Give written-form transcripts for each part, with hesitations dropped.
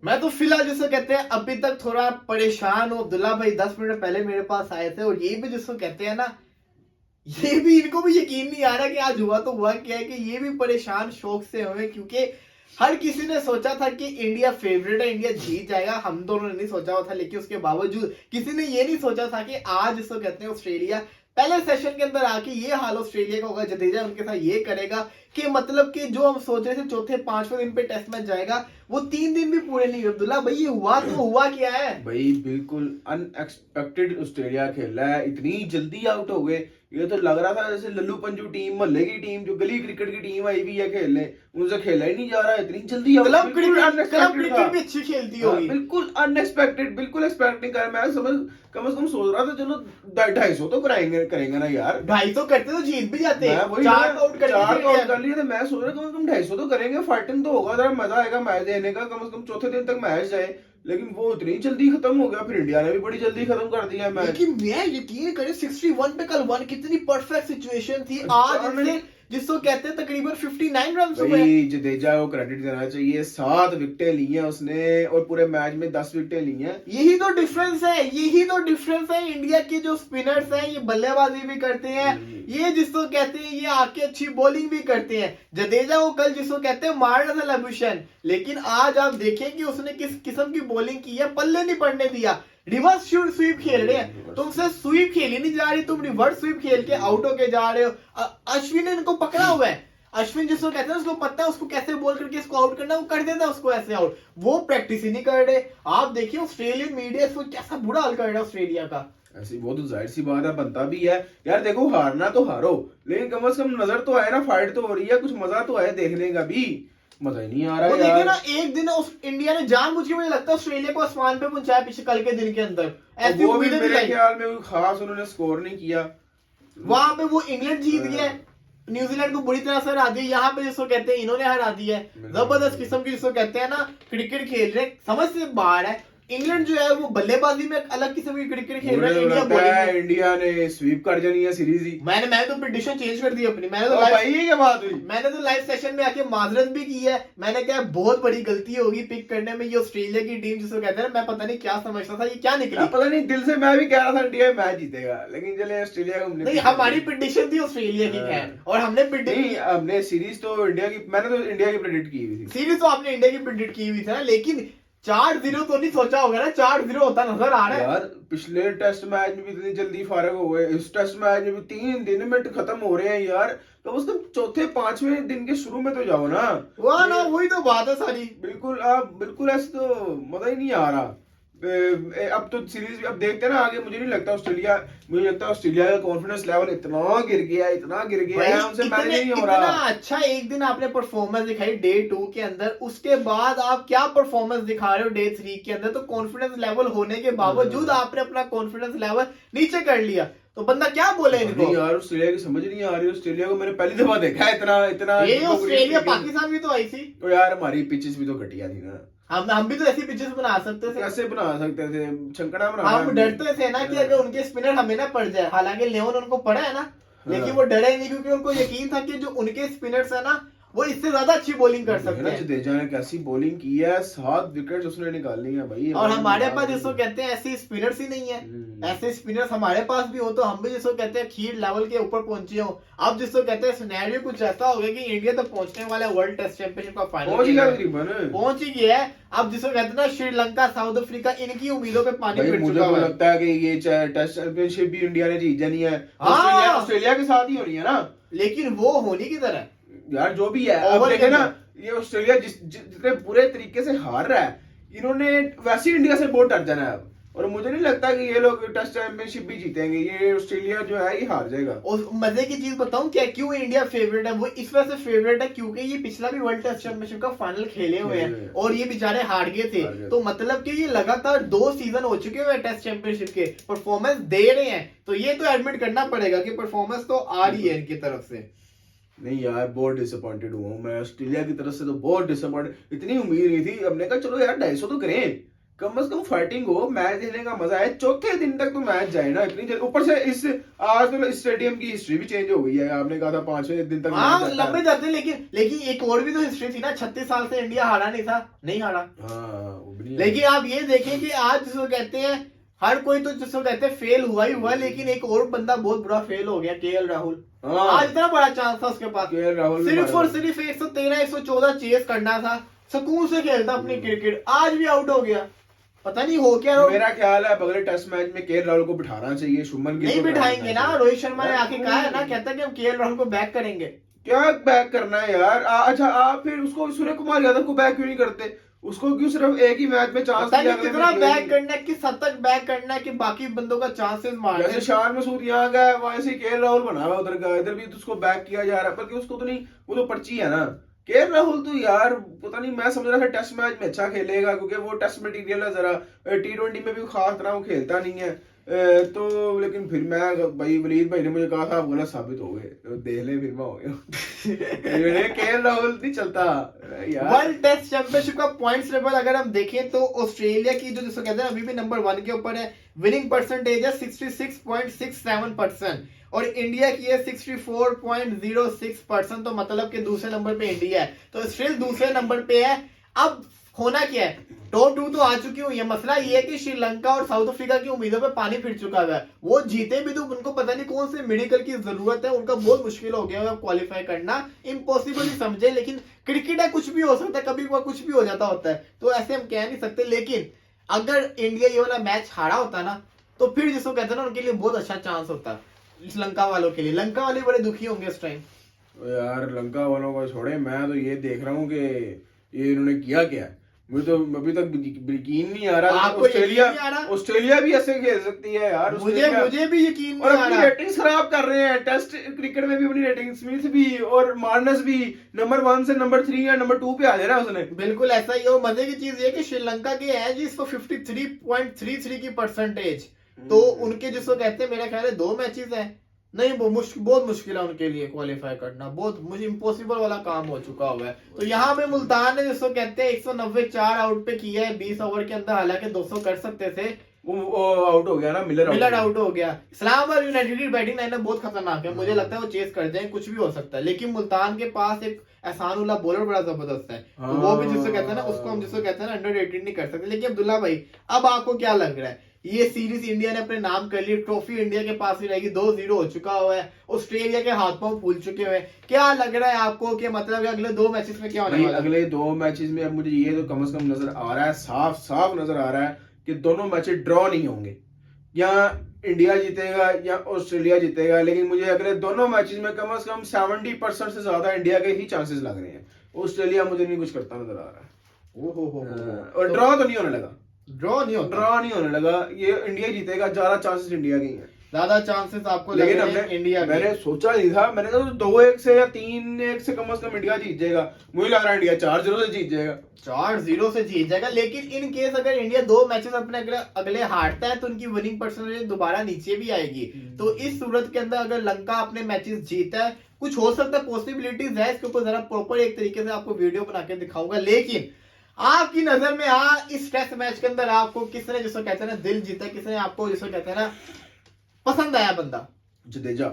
मैं तो फिलहाल जिसको कहते हैं अभी तक थोड़ा परेशान हूँ। अब्दुल्ला भाई 10 मिनट पहले मेरे पास आए थे और ये भी जिसको कहते हैं ना, ये भी इनको भी यकीन नहीं आ रहा कि आज हुआ तो हुआ क्या है, कि ये भी परेशान शौक से हुए, क्योंकि हर किसी ने सोचा था कि इंडिया फेवरेट है, इंडिया जीत जाएगा। हम दोनों ने नहीं सोचा हुआ था, लेकिन उसके बावजूद किसी ने ये नहीं सोचा था कि आज इसको कहते हैं ऑस्ट्रेलिया पहले सेशन के अंदर आके ये हाल ऑस्ट्रेलिया का होगा, जडेजा उनके साथ ये करेगा कि मतलब कि जो हम सोच रहे थे चौथे पांचवें दिन पे टेस्ट मैच जाएगा, वो 3 दिन भी पूरे नहीं हुए। अब्दुल्ला भाई ये हुआ तो हुआ क्या है? भाई बिल्कुल अनएक्सपेक्टेड ऑस्ट्रेलिया खेला है, इतनी जल्दी आउट हो गए। ये तो लग रहा था जैसे लल्लू पंजू टीम, मोहल्ले की टीम, जो गली क्रिकेट की टीम आई भी है खेलने, उनसे खेला ही नहीं जा रहा है, इतनी जल्दी आउट। क्लब क्रिकेट भी अच्छी खेलती होगी। बिल्कुल अनएक्सपेक्टेड, बिल्कुल एक्सपेक्ट नहीं कर। मैं समझ कम से कम सोच रहा था चलो 250 तो करेंगे ना यार। 250 करते तो जीत भी जाते। चार आउट कर लिए, तो मैं सोच रहा कम से कम 250 तो करेंगे, फाइटिंग तो होगा, जरा मजा आएगा मैच देखने का, कम से कम चौथे दिन तक मैच जाए। लेकिन वो इतनी जल्दी खत्म हो गया, फिर इंडिया ने भी बड़ी जल्दी खत्म कर दिया मैच। लेकिन मैं यकीन करें 61 पे कल वन कितनी परफेक्ट सिचुएशन थी। आज इससे जिसको कहते हैं तकरीबन 59 रन हुए। जडेजा को क्रेडिट देना चाहिए, 7 विकेटें ली हैं उसने और पूरे मैच में 10 विकेटें ली हैं। यही तो डिफरेंस है इंडिया के जो स्पिनर्स हैं, ये बल्लेबाजी भी करते हैं, ये जिसको कहते हैं ये आके अच्छी बॉलिंग भी करते हैं। जडेजा को कल जिसको कहते हैं मार रहा था लबुशन, लेकिन आज आप देखें कि उसने किस किस्म की बॉलिंग की है, पल्ले नहीं पड़ने दिया। रिवर्स स्वीप खेल रहे हैं, तुमसे स्वीप खेली नहीं जा रही, तुम रिवर्स स्वीप खेल के आउट होके जा रहे हो। अश्विन ने इनको पकड़ा हुआ है। अश्विन जिसको कहते हैं उसको पता है उसको कैसे बॉल करके इसको आउट करना, वो कर देता है उसको ऐसे आउट। वो प्रैक्टिस ही नहीं कर रहे। आप देखिए ऑस्ट्रेलियन मीडिया इसको कैसा बुरा हाल कर रहा है ऑस्ट्रेलिया का। ऐसी वो तो जाहिर सी बात है, बनता भी है यार। देखो हारना तो हारो, लेकिन कम से कम नजर तो आए ना, फाइट तो हो रही है, कुछ मजा तो आए देखने का भी। मजा ही नहीं आ रहा वो यार। देखिए ना, एक दिन इंडिया ने जानबूझ के मुझे लगता है ऑस्ट्रेलिया को आसमान पे पहुंचाया पीछे कल के दिन के अंदर। ऐसी वो भी उम्मीदें मेरे नहीं ख्याल में खास उन्होंने स्कोर नहीं किया। वहां पे वो इंग्लैंड जीत गया, न्यूजीलैंड को बुरी तरह से हरा दिया। यहाँ पे जिसको कहते हैं इन्होंने हरा दिया है। जबरदस्त किस्म की जिसको कहते हैं ना क्रिकेट खेल रहे, समझ से बाहर है। इंग्लैंड जो है वो बल्लेबाजी में अलग किस्म की क्रिकेट खेल रहा है। इंडिया ने स्वीप कर जानी है सीरीज ही। मैंने तो प्रेडिक्शन चेंज कर दी अपनी। मैंने तो लाइव सेशन में आके माजरत भी की है। मैंने कहा बहुत बड़ी गलती होगी पिक करने में ये ऑस्ट्रेलिया की टीम जिसको कहते हैं। मैं पता नहीं क्या समझता था, ये क्या निकली पता नहीं, दिल से मैं भी कह रहा था इंडिया मैच जीतेगा, लेकिन चले ऑस्ट्रेलिया को नहीं, हमारी प्रेडिक्शन थी ऑस्ट्रेलिया की है और हमने सीरीज तो इंडिया की, मैंने तो इंडिया की प्रेडिक्ट की हुई थी। सीरीज तो आपने इंडिया की प्रेडिक्ट की हुई थी ना, लेकिन 4-0 तो नहीं सोचा होगा ना। 4-0 होता नजर आ रहा है यार। पिछले टेस्ट मैच में भी इतनी जल्दी फारग हो गए, इस टेस्ट मैच में भी 3 दिन में खत्म हो रहे हैं यार। तो उसको चौथे पांचवें दिन के शुरू में तो जाओ ना। वाह ना, वही तो बात है सारी। बिल्कुल ऐसे तो मजा ही नहीं आ रहा। अब तो सीरीज अब देखते हैं ना आगे। मुझे लगता है ऑस्ट्रेलिया का कॉन्फिडेंस लेवल इतना गिर गया है, उनसे मैनेज नहीं हो रहा। इतना अच्छा एक दिन आपने परफॉर्मेंस दिखाई डे 2 के अंदर, उसके बाद आप क्या परफॉर्मेंस दिखा रहे हो डे 3 के अंदर। तो कॉन्फिडेंस लेवल होने के बावजूद आपने अपना कॉन्फिडेंस लेवल नीचे कर लिया, तो बंदा क्या बोले इनको। यार ऑस्ट्रेलिया की समझ नहीं आ रही। ऑस्ट्रेलिया को मैंने पहली दफा देखा है इतना ये ऑस्ट्रेलिया पाकिस्तान भी तो आई थी। तो यार हमारी पिचेस भी तो घटिया थी ना। हम भी तो ऐसी पिचेस बना सकते थे। कैसे बना सकते थे, छंकड़ा बना। हम डरते थे ना कि अगर उनके स्पिनर हमें ना पड़ जाए। हालांकि लियोन उनको पड़ा है ना, लेकिन वो डरे नहीं, क्योंकि उनको यकीन था कि जो उनके स्पिनर्स है ना वो इससे ज्यादा अच्छी बॉलिंग कर सकते हैं। जडेजा ने कैसी बॉलिंग की है, 7 विकेट उसने निकाली है भाई। और हमारे पास जिसको कहते हैं ऐसे स्पिनर्स ही नहीं है। ऐसे स्पिनर्स हमारे पास भी हो तो हम भी जिसको कहते हैं खीर लेवल के ऊपर पहुंचे हो। अब जिसको कहते हैं सिनेरियो कुछ ऐसा हो गया कि इंडिया तो पहुंचने वाला है वर्ल्ड टेस्ट चैंपियनशिप का फाइनल पहुंच ही गया है। अब जिसको कहते हैं ना श्रीलंका, साउथ अफ्रीका, इनकी उम्मीदों पे पानी फिर मुझे तो लगता है कि ये टेस्ट चैंपियनशिप भी इंडिया ने जीत जानी है। ऑस्ट्रेलिया के साथ ही होनी है ना, लेकिन वो होनी की तरह यार जो भी है। अब देखे ना, ये ऑस्ट्रेलिया जितने बुरे तरीके से हार रहा है, इन्होंने वैसे ही इंडिया से बहुत डर जाना है अब। और मुझे नहीं लगता कि ये लोग टेस्ट चैंपियनशिप भी जीतेंगे। ये ऑस्ट्रेलिया जो है ये हार जाएगा। और मजे की चीज बताऊं क्या, क्यों इंडिया फेवरेट है? वो इस वजह से फेवरेट है क्योंकि ये पिछला भी वर्ल्ड टेस्ट चैंपियनशिप का फाइनल खेले हुए हैं और ये बेचारे हार गए थे। तो मतलब कि ये लगातार 2 सीजन हो चुके हुए टेस्ट चैंपियनशिप के, परफॉर्मेंस दे रहे हैं। तो ये तो एडमिट करना पड़ेगा कि परफॉर्मेंस तो आ रही है इनकी तरफ से। नहीं यार, बहुत डिसअपॉइंटेड हुआ हूं मैं ऑस्ट्रेलिया की तरफ से तो, बहुत डिसअपॉइंटेड। इतनी उम्मीद नहीं थी। हमने कहा चलो यार 250 तो करें, कम से कम फाइटिंग हो, मैच देखने का मजा है। चौथे दिन तक तो मैच जाए ना इतनी जल्दी। ऊपर से इस आज तो इस स्टेडियम की हिस्ट्री भी चेंज हो गई है। आपने कहा था 5वें दिन तक हाँ मैच जाता है। लंबे जाते हैं, लेकिन एक और भी तो हिस्ट्री थी ना, 36 साल से इंडिया हारा नहीं था, नहीं हारा। हाँ, वो भी नहीं लेकिन आप ये देखें कि आज जिसको कहते हैं हर कोई तो जिसको कहते हैं फेल हुआ ही हुआ, लेकिन एक और बंदा बहुत बुरा फेल हो गया, केएल राहुल। हाँ। आज इतना बड़ा चांस था उसके पास, केएल राहुल भी सिर्फ मारा। और सिर्फ 113 114 चेस करना था, सुकून से खेलता अपनी क्रिकेट, आज भी आउट हो गया। पता नहीं हो क्या रहा। मेरा ख्याल है अगले टेस्ट मैच में केएल राहुल को बिठाना चाहिए, शुभमन गिल नहीं को बिठाएंगे ना, चाहिए। रोहित शर्मा ने आके कहा है ना, कहता है कि हम केएल राहुल को बैक करेंगे। क्या बैक करना है यार? अच्छा आप फिर उसको सूर्य कुमार यादव को बैक क्यों नहीं करते? उसको क्यों सिर्फ एक ही मैच में चांस पता दिया? नहीं कितना बैक करना है, किस हद तक बैक करना है कि बाकी बंदों का चांसेस मारने। जैसे शान मसूद यहाँ का है, वहां से केएल राहुल बना हुआ उधर का, इधर भी तो उसको बैक किया जा रहा है, बल्कि उसको तो नहीं, वो तो पर्ची है ना। केएल राहुल तो यार पता नहीं, मैं समझ रहा था टेस्ट मैच में अच्छा खेलेगा क्योंकि वो टेस्ट मटेरियल है जरा, T20 में भी खास तरह वो खेलता नहीं है। तो लेकिन फिर मैं भाई वलीद भाई ने मुझे कहा था आप गलत साबित हो गए, तो देख ले फिर मैं हो गया। केएल राहुल नहीं चलता यार। वर्ल्ड टेस्ट चैंपियनशिप का पॉइंट्स लेवल अगर हम देखें तो ऑस्ट्रेलिया की जो जिसको कहते हैं अभी भी नंबर 1 के ऊपर है, विनिंग परसेंटेज है 66.67% और इंडिया की है 64.06%, तो मतलब कि दूसरे नंबर पे इंडिया है, तो स्टिल दूसरे नंबर पे है। अब होना क्या है, टॉप 2 तो आ चुकी हुई है, मसला ये है कि श्रीलंका और साउथ अफ्रीका की उम्मीदों पे पानी फिर चुका हुआ है। वो जीते भी तो उनको पता नहीं कौन से मेडिकल की जरूरत है, उनका बहुत मुश्किल हो गया है क्वालिफाई करना, इम्पॉसिबल ही समझे। लेकिन क्रिकेट है, कुछ भी हो सकता है, कभी कुछ भी हो जाता होता है, तो ऐसे हम कह नहीं सकते। लेकिन अगर इंडिया ये वाला मैच हारा होता ना, तो फिर जिसको कहते हैं ना उनके लिए बहुत अच्छा चांस होता श्रीलंका वालों के लिए। लंका वाले बड़े दुखी होंगे इस टाइम। यार लंका वालों को छोड़े, मैं तो ये देख रहा हूँ कि ये इन्होंने किया क्या है, मुझे तो अभी तक यकीन नहीं आ रहा। आपको यकीन नहीं आ रहा? ऑस्ट्रेलिया भी ऐसे खेल सकती है यार। मुझे भी यकीन और नहीं आ अपनी रहा। रेटिंग्स खराब कर रहे हैं टेस्ट क्रिकेट में भी, अपनी रेटिंग स्मिथ भी और मार्नस भी नंबर 1 से नंबर 3 या नंबर 2 पे आ जा रहा है उसने। बिल्कुल ऐसा ही हो। मजे की चीज ये कि श्रीलंका के है जी इसको 53.33 की परसेंटेज, तो उनके जिसको कहते हैं मेरा ख्याल है 2 मैचेस हैं, नहीं वो बहुत मुश्किल है उनके लिए क्वालिफाई करना, बहुत मुझे इम्पॉसिबल वाला काम हो चुका हुआ है। तो यहाँ पे मुल्तान ने जिसको कहते हैं 194 आउट पे किया है 20 ओवर के अंदर, हालांकि 200 कर सकते थे, वो आउट हो गया ना, मिलर आउट हो गया। इस्लामाबाद यूनाइटेड की बैटिंग लाइन बहुत खतरनाक है, मुझे लगता है वो चेस कर जाए, कुछ भी हो सकता है। लेकिन मुल्तान के पास एक एहसानुल्ला बॉलर बड़ा जबरदस्त है, तो वो भी जिसको कहते हैं ना, उसको हम जिसको कहते हैं ना अंडररेटेड नहीं कर सकते। लेकिन अब्दुल्ला भाई अब आपको क्या लग रहा है, ये सीरीज इंडिया ने अपने नाम कर ली, ट्रॉफी इंडिया के पास ही रहेगी, 2-0 हो चुका हुआ है, ऑस्ट्रेलिया के हाथ पांव फूल चुके हुए, क्या लग रहा है आपको कि मतलब कि अगले 2 मैचेस में क्या होने वाला है? अगले 2 मैचेस में अब मुझे ये तो कम से कम नजर आ रहा है, साफ नजर आ रहा है कि दोनों मैचेस ड्रॉ नहीं होंगे, या इंडिया जीतेगा या ऑस्ट्रेलिया जीतेगा। लेकिन मुझे अगले दोनों मैचेस में कम से कम 70% से ज्यादा इंडिया के ही चांसेस लग रहे हैं। ऑस्ट्रेलिया मुझे नहीं कुछ करता नजर आ रहा है। और ड्रॉ तो नहीं होने लगा, ड्रॉ नहीं होने लगा, ये इंडिया जीतेगा, ज्यादा चांसेस इंडिया के ही हैं, ज्यादा चांसेस आपको लग लेकिन रहे हैं हमने इंडिया के। मैंने सोचा नहीं था, मैंने कहा 2-1 से या 3-1 से कम इंडिया जीत जाएगा, मुझे लग रहा है इंडिया 4-0 से जीत जाएगा। 4-0 से जीत जाएगा। लेकिन इन केस अगर इंडिया 2 मैचेस अपने अगले हारता है तो उनकी विनिंग परसेंटेज दोबारा नीचे भी आएगी। तो इस सूरत के अंदर अगर लंका अपने मैचेस जीता है, कुछ हो सकता है, पॉसिबिलिटीज है, इसके ऊपर जरा प्रॉपर एक तरीके से आपको वीडियो बना के दिखाऊंगा। लेकिन आपकी नजर में इस टेस्ट मैच के अंदर आपको किसने जिसको कहते हैं ना दिल जीता, किसने आपको जिसको कहते हैं ना पसंद आया बंदा? जडेजा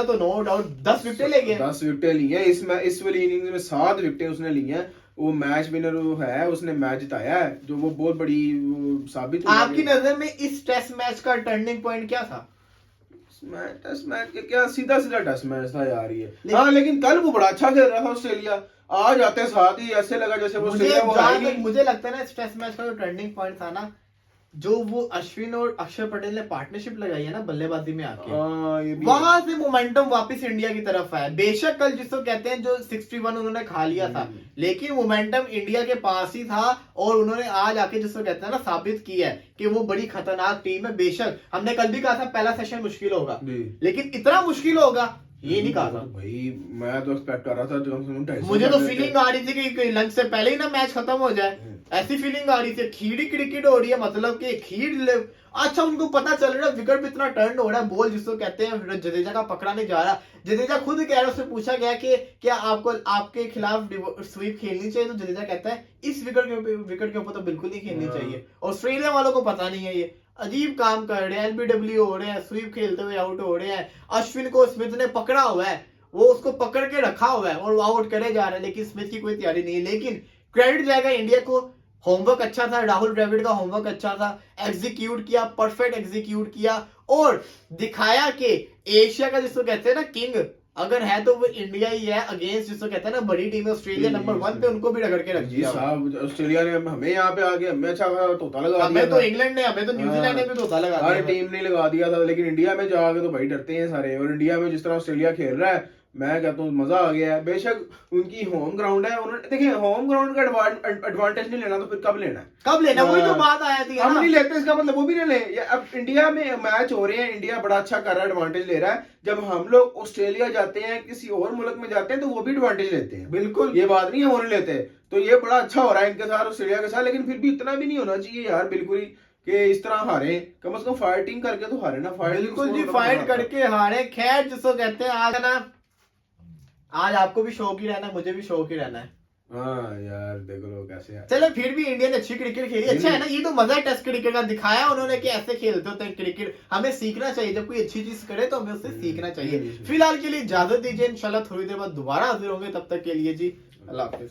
तो नो डाउट 10 विकेटें ले गया, 10 विकेटें ली हैं इस वाली इनिंग्स में, 7 विकेटें उसने ली हैं। वो मैच विनर है, उसने मैच जिताया है, जो वो बहुत बड़ी साबित हुई। आपकी नजर में इस टेस्ट मैच का टर्निंग पॉइंट क्या था? टेस्ट मैच के क्या सीधा टेस्ट मैच था यार ये। हाँ लेकिन कल वो बड़ा अच्छा खेल रहा था ऑस्ट्रेलिया, आज आते साथ ही ऐसे लगा जैसे वो मुझे लगता है ना इस टेस्ट मैच का जो टर्निंग पॉइंट था ना, जो वो अश्विन और अक्षर पटेल ने पार्टनरशिप लगाई है ना बल्लेबाजी में आके, वहां से मोमेंटम वापस इंडिया की तरफ आया। बेशक कल जिसको कहते हैं जो 61 उन्होंने खा लिया था, लेकिन मोमेंटम इंडिया के पास ही था और उन्होंने आज आके जिसको कहते हैं ना साबित किया है कि वो बड़ी खतरनाक टीम है। बेशक हमने कल भी कहा था पहला सेशन मुश्किल होगा, लेकिन इतना मुश्किल होगा ये नहीं कहा था भाई। मैं तो एक्सपेक्ट कर रहा था मुझे तो फीलिंग आ रही थी कि लंच से पहले ही ना मैच खत्म हो जाए, ऐसी फीलिंग आ रही थी। खीड़ी क्रिकेट हो रही है, मतलब कि खीड़ अच्छा उनको पता चल रहा है विकेट पे इतना टर्न हो रहा है, बॉल जिसको कहते हैं जडेजा का पकड़ा नहीं जा रहा। जडेजा खुद कह रहा है, उससे पूछा गया कि क्या आपको आपके खिलाफ स्वीप खेलनी चाहिए, तो जडेजा कहता है इस विकेट के ऊपर तो बिल्कुल नहीं खेलनी चाहिए। ऑस्ट्रेलिया वालों को पता नहीं है, ये अजीब काम कर रहे हैं, एलबीडब्ल्यू हो रहे हैं, स्वीप खेलते हुए आउट हो रहे हैं। अश्विन को स्मिथ ने पकड़ा हुआ है, वो उसको पकड़ के रखा हुआ है और वो आउट करे जा रहे हैं, लेकिन स्मिथ की कोई तैयारी नहीं है। लेकिन क्रेडिट जाएगा इंडिया को, होमवर्क अच्छा था, राहुल द्रविड़ का होमवर्क अच्छा था, एग्जीक्यूट किया, परफेक्ट एग्जीक्यूट किया और दिखाया कि एशिया का जिसको कहते हैं ना किंग अगर है तो वो इंडिया ही है, अगेंस्ट जिसको कहते हैं ना बड़ी टीम है ऑस्ट्रेलिया नंबर 1 पे, उनको भी रगड़ के रख जी दिया। साहब, ऑस्ट्रेलिया ने हमें यहाँ पे आके हमें अच्छा खासा तोता लगा दिया हमें तो था। इंग्लैंड ने, हमें तो न्यूजीलैंड ने भी तोता लगा हमारी दिया। टीम ने लगा दिया था, लेकिन इंडिया में जाके तो भाई डरते हैं सारे। और इंडिया में जिस तरह ऑस्ट्रेलिया खेल रहा है, मैं कहता हूँ मजा आ गया है। बेशक उनकी होम ग्राउंड है, उन्होंने देखिए होम ग्राउंड का एडवांटेज नहीं लेना तो फिर कब लेना है? कब लेना, वही तो बात आया थी हम ना। नहीं लेते, इसका मतलब वो भी नहीं ले। अब इंडिया में मैच हो रहे हैं, इंडिया बड़ा अच्छा कर रहा है, एडवांटेज ले रहा है। जब हम लोग ऑस्ट्रेलिया जाते हैं, किसी और मुल्क में जाते हैं, तो वो भी एडवांटेज लेते हैं। बिल्कुल, ये बात नहीं है वो नहीं लेते। तो ये बड़ा अच्छा हो रहा है इनके साथ, ऑस्ट्रेलिया के साथ। लेकिन फिर भी इतना भी नहीं होना चाहिए यार, बिल्कुल ही कि इस तरह हारे। कम से कम फाइटिंग करके तो हारे ना। बिल्कुल जी, फाइट करके हारे। खैर जिसको कहते हैं आज ना, आज आपको भी शौक ही रहना है, मुझे भी शौक ही रहना है। हाँ यार, देख लो कैसे है। चलो फिर भी इंडिया ने अच्छी क्रिकेट खेली, अच्छा है ना, ये तो मजा है टेस्ट क्रिकेट का, दिखाया उन्होंने कि ऐसे खेलते होते हैं क्रिकेट। हमें सीखना चाहिए, जब कोई अच्छी चीज करे तो हमें उससे सीखना चाहिए। फिलहाल के लिए इजाजत दीजिए, इंशाल्लाह थोड़ी देर बाद दोबारा हाजिर होंगे, तब तक के लिए जी अल्लाह हाफिज।